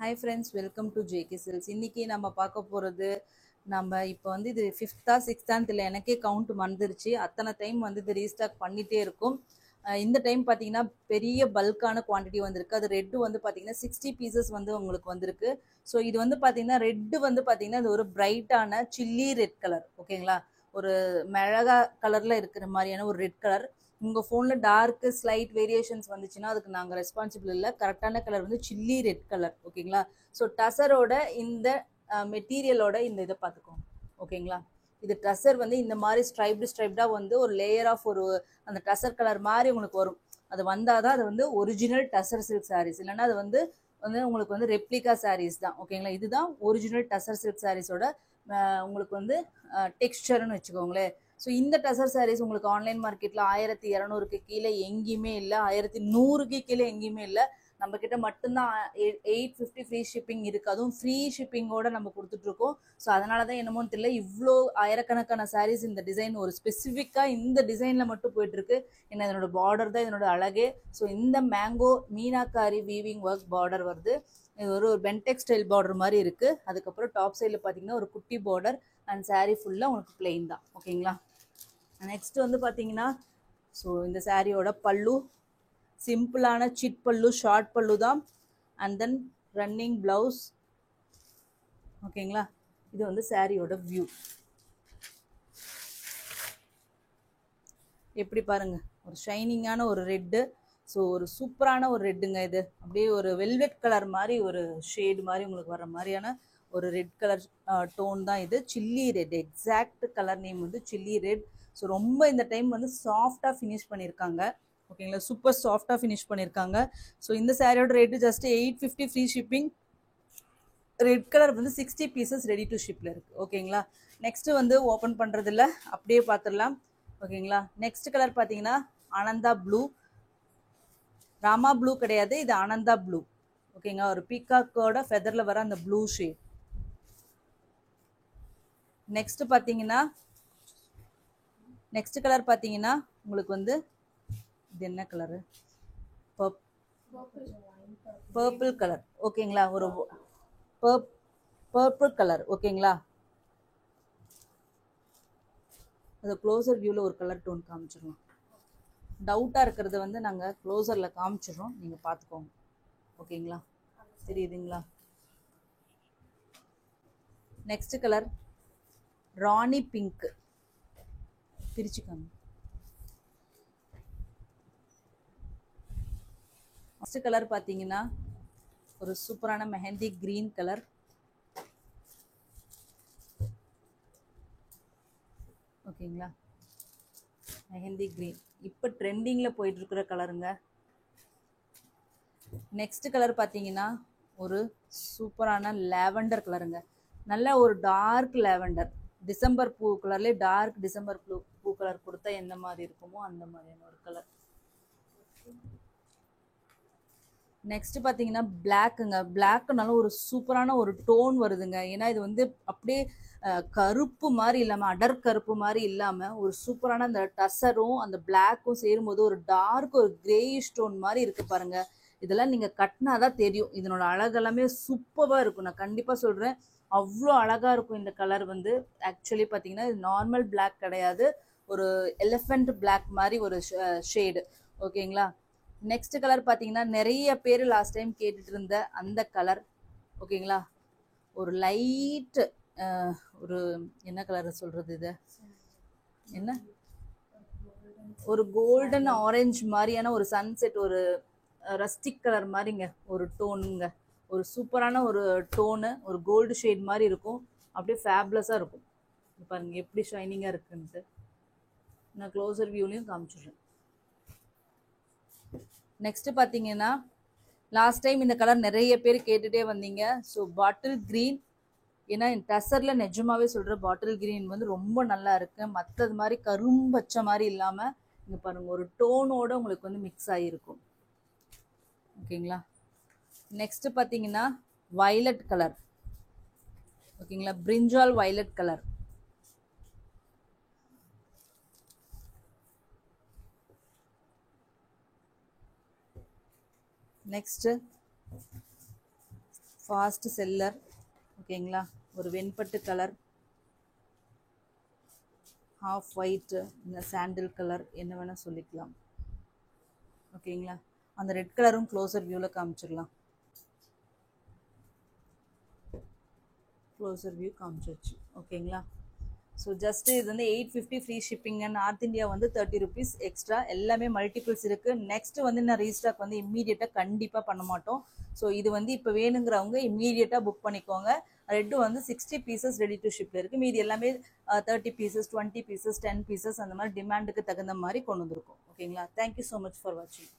Hi friends, welcome to JK silks. இன்னைக்கு நம்ம பார்க்க போகிறது, நம்ம இப்போ வந்து இது ஃபிஃப்த்தா சிக்ஸ்த்தான்னு தெரியல, எனக்கே கவுண்ட் மறந்துருச்சு. அத்தனை டைம் வந்து இது ரீஸ்டாக் பண்ணிகிட்டே இருக்கும். இந்த டைம் பார்த்தீங்கன்னா பெரிய பல்கான குவான்டிட்டி வந்திருக்கு. அது ரெட்டு வந்து பார்த்தீங்கன்னா 60 பீசஸ் வந்து உங்களுக்கு வந்திருக்கு. ஸோ இது வந்து பார்த்தீங்கன்னா ரெட்டு வந்து பார்த்தீங்கன்னா இது ஒரு பிரைட்டான சில்லி ரெட் கலர், ஓகேங்களா? ஒரு மிளகா கலரில் இருக்கிற மாதிரியான ஒரு ரெட் கலர். உங்கள் ஃபோனில் டார்க்கு ஸ்லைட் வேரியேஷன்ஸ் வந்துச்சுன்னா அதுக்கு நாங்கள் ரெஸ்பான்சிபிள் இல்லை. கரெக்டான கலர் வந்து சில்லி ரெட் கலர், ஓகேங்களா? ஸோ டசரோட இந்த மெட்டீரியலோட இந்த இதை பார்த்துக்கோங்க, ஓகேங்களா? இது டசர் வந்து இந்த மாதிரி ஸ்ட்ரைப்டாக வந்து ஒரு லேயர் ஆஃப் ஒரு அந்த டசர் கலர் மாதிரி உங்களுக்கு வரும். அது வந்தால் தான் அது வந்து ஒரிஜினல் டசர் சில்க் சாரீஸ், இல்லைன்னா அது வந்து வந்து உங்களுக்கு வந்து ரெப்ளிகா சாரீஸ் தான், ஓகேங்களா? இதுதான் ஒரிஜினல் டசர் சில்க் சாரீஸோட உங்களுக்கு வந்து டெக்ஸ்டர்னு வச்சுக்கோங்களேன். ஸோ இந்த டசர் சாரீஸ் உங்களுக்கு ஆன்லைன் மார்க்கெட்டில் 1200க்கு கீழே எங்கேயுமே இல்லை, 1100க்கு கீழே எங்கேயுமே இல்லை. நம்ம கிட்ட மட்டும்தான் 850 ஃப்ரீ ஷிப்பிங் இருக்குது. அதுவும் ஃப்ரீ ஷிப்பிங்கோட நம்ம கொடுத்துட்ருக்கோம். ஸோ அதனால தான் என்னமோன்னு தெரியல, இவ்வளோ ஆயிரக்கணக்கான சாரீஸ் இந்த டிசைன் ஒரு ஸ்பெசிஃபிக்காக இந்த டிசைனில் மட்டும் போயிட்டுருக்கு. ஏன்னா இதனோட பார்டர் தான் இதனோட அழகே. ஸோ இந்த mango meenakari weaving work border வருது. இது ஒரு பென்டெக்ஸ் ஸ்டைல் பார்டர் மாதிரி இருக்குது. அதுக்கப்புறம் டாப் சைடில் பார்த்தீங்கன்னா ஒரு குட்டி பார்டர் அண்ட் சாரீ ஃபுல்லாக உங்களுக்கு பிளெயின் தான், ஓகேங்களா? நெக்ஸ்ட் வந்து பார்த்தீங்கன்னா, ஸோ இந்த சாரியோட பல்லு சிம்பிளான சிட் பல்லு, ஷார்ட் பல்லு தான். அண்ட் தென் ரன்னிங் பிளவுஸ், ஓகேங்களா? இது வந்து சாரியோட வியூ. எப்படி பாருங்க, ஒரு ஷைனிங்கான ஒரு ரெட்டு. ஸோ ஒரு சூப்பரான ஒரு ரெட்டுங்க. இது அப்படியே ஒரு வெல்வெட் கலர் மாதிரி ஒரு ஷேடு மாதிரி உங்களுக்கு வர மாதிரியான ஒரு ரெட் கலர் டோன் தான் இது. Chilli red, exact colour name வந்து சில்லி ரெட். ஸோ ரொம்ப இந்த டைம் வந்து சாஃப்டாக ஃபினிஷ் பண்ணியிருக்காங்க, ஓகேங்களா? சூப்பர் சாஃப்டாக ஃபினிஷ் பண்ணியிருக்காங்க. ஸோ இந்த சாரியோட rate just 850 free shipping. Red colour வந்து 60 பீசஸ் ரெடி டு ஷிப்பில் இருக்குது, ஓகேங்களா? நெக்ஸ்ட்டு வந்து ஓப்பன் பண்ணுறதில்ல, அப்படியே பார்த்துடலாம், ஓகேங்களா? நெக்ஸ்ட் கலர் பார்த்தீங்கன்னா ஆனந்தா ப்ளூ. ராமா ப்ளூ கிடையாது, இது ஆனந்தா ப்ளூ, ஓகேங்களா? ஒரு பீகாக்கோட ஃபெதரில் வர அந்த ப்ளூ ஷேட். நெக்ஸ்ட் பார்த்தீங்கன்னா நெக்ஸ்ட் கலர் பார்த்தீங்கன்னா உங்களுக்கு வந்து இது என்ன கலரு? பர்பிள் கலர், ஓகேங்களா? ஒரு பர்பிள் கலர், ஓகேங்களா? அது க்ளோசர் வியூவில் ஒரு கலர் டோன் காமிச்சிடலாம். டவுட்டாக இருக்கிறத வந்து நாங்கள் க்ளோசரில் காமிச்சிடுறோம், நீங்கள் பார்த்துக்கோங்க, ஓகேங்களா? தெரியுதுங்களா? நெக்ஸ்ட் கலர் ராணி பிங்க், பிரிச்சுக்காங்க. நெக்ஸ்ட் கலர் பார்த்தீங்கன்னா ஒரு சூப்பரான மெஹந்தி கிரீன் கலர், ஓகேங்களா? மெஹந்தி கிரீன் இப்போ ட்ரெண்டிங்கில் போயிட்டு இருக்கிற கலருங்க. நெக்ஸ்ட் கலர் பார்த்தீங்கன்னா ஒரு சூப்பரான லேவண்டர் கலருங்க. நல்ல ஒரு டார்க் லேவண்டர், டிசம்பர் பூ கலர்லேயே டார்க் டிசம்பர் பூ கலர் கொடுத்தா எந்த மாதிரி இருக்குமோ அந்த மாதிரியான ஒரு கலர். நெக்ஸ்ட் பார்த்தீங்கன்னா பிளாக்குங்க. பிளாக்குனால ஒரு சூப்பரான ஒரு டோன் வருதுங்க. ஏன்னா இது வந்து அப்படியே கருப்பு மாதிரி இல்லாமல், அடர் கருப்பு மாதிரி இல்லாமல், ஒரு சூப்பரான அந்த டசரும் அந்த பிளாக்கும் சேரும்போது ஒரு டார்க் ஒரு கிரேயிஷ் டோன் மாதிரி இருக்குது பாருங்க. இதெல்லாம் நீங்கள் கட்டினாதான் தெரியும், இதனோட அழகெல்லாமே சூப்பராக இருக்கும். நான் கண்டிப்பாக சொல்கிறேன், அவ்வளோ அழகாக இருக்கும் இந்த கலர் வந்து. ஆக்சுவலி பார்த்தீங்கன்னா இது நார்மல் பிளாக் கிடையாது, ஒரு எலிஃபெண்ட் பிளாக் மாதிரி ஒரு ஷேடு, ஓகேங்களா? நெக்ஸ்ட் கலர் பார்த்தீங்கன்னா நிறைய பேர் லாஸ்ட் டைம் கேட்டுட்டு இருந்த அந்த கலர், ஓகேங்களா? ஒரு லைட் ஒரு என்ன கலர் சொல்கிறது, இது என்ன, ஒரு கோல்டன் ஆரஞ்சு மாதிரியான ஒரு சன்செட், ஒரு ரஸ்டிக் கலர் மாதிரிங்க ஒரு டோனுங்க. ஒரு சூப்பரான ஒரு டோனு, ஒரு கோல்டு ஷேட் மாதிரி இருக்கும், அப்படியே ஃபேப்லஸாக இருக்கும். பாருங்க எப்படி ஷைனிங்காக இருக்குன்ட்டு. நான் க்ளோசர் வியூலையும் காமிச்சிடுறேன். நெக்ஸ்ட் பார்த்தீங்கன்னா லாஸ்ட் டைம் இந்த கலர் நிறைய பேர் கேட்டுகிட்டே வந்தீங்க. ஸோ பாட்டில் க்ரீன், ஏன்னா டசரில் நிஜமாவே சொல்கிற பாட்டில் க்ரீன் வந்து ரொம்ப நல்லா இருக்குது. மற்றது மாதிரி கரும்பச்சை மாதிரி இல்லாமல் இங்கே பாருங்கள் ஒரு டோனோட உங்களுக்கு வந்து மிக்ஸ் ஆகிருக்கும், ஓகேங்களா? நெக்ஸ்ட் பார்த்தீங்கன்னா வயலட் கலர், ஓகேங்களா? பிரிஞ்சால் violet colour. Next fast seller. ஓகேங்களா, ஒரு வெண்பட்டு கலர், ஹாஃப் ஒயிட், இந்த சாண்டில் கலர் என்ன வேணால் சொல்லிக்கலாம். ஓகேங்களா, அந்த ரெட் கலரும் க்ளோசர் வியூவில் காமிச்சிடலாம். Closer view காமிச்சிருச்சு. ஓகேங்களா, ஸோ ஜஸ்ட் இது வந்து 850 ஃப்ரீ ஷிப்பிங். நார்த் இந்தியா வந்து 30 rupees எக்ஸ்ட்ரா. எல்லாமே மல்டிபிள்ஸ் இருக்குது. நெக்ஸ்ட் வந்து நான் ரீஸ்டாக் வந்து இம்மீடியட்டாக கண்டிப்பாக பண்ண மாட்டோம். ஸோ இது வந்து இப்போ வேணுங்கிறவங்க இம்மீடியட்டாக புக் பண்ணிக்கோங்க. ரெட்டு வந்து 60 பீசஸ் ரெடி டு ஷிப்பில் இருக்குது. மீதி எல்லாமே 30 பீசஸ், 20 பீசஸ், 10 பீசஸ் அந்த மாதிரி டிமாண்டுக்கு தகுந்த மாதிரி கொண்டு வந்துருக்கோம். ஓகேங்களா, தேங்க்யூ ஸோ மச் ஃபார் வாட்சிங்.